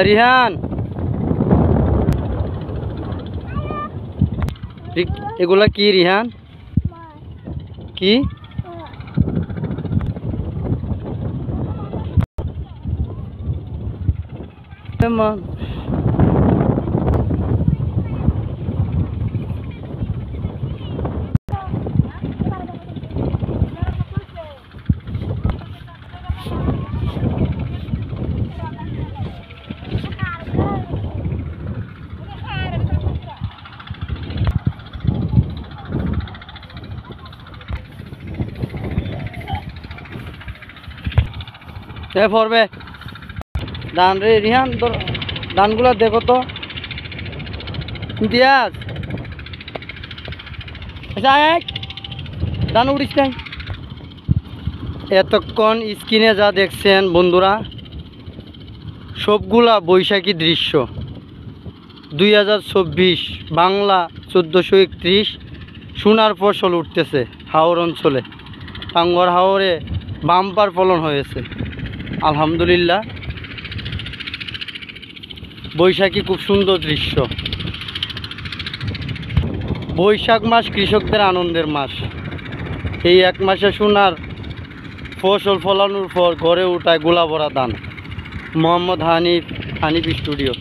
রিহান, এগুলা কি রিহান? কি পড়বে ধান রে রিহান, তোর ধানগুলা দেখো তো। ইমতিয়াজ, আচ্ছা ধান উড়িস নাই। এতক্ষণ স্ক্রিনে যা দেখছেন বন্ধুরা, সবগুলা বৈশাখী দৃশ্য। 2024 বাংলা 1431 সোনার ফসল উঠতেছে হাওর অঞ্চলে। টাঙ্গর হাওরে বাম্পার ফলন হয়েছে আলহামদুলিল্লাহ। বৈশাখী খুব সুন্দর দৃশ্য। বৈশাখ মাস কৃষকদের আনন্দের মাস। এই এক মাসে সোনার ফসল ফলানোর পর ঘরে উঠায় গোলা ভরা ধান। মোহাম্মদ হানিফ স্টুডিও।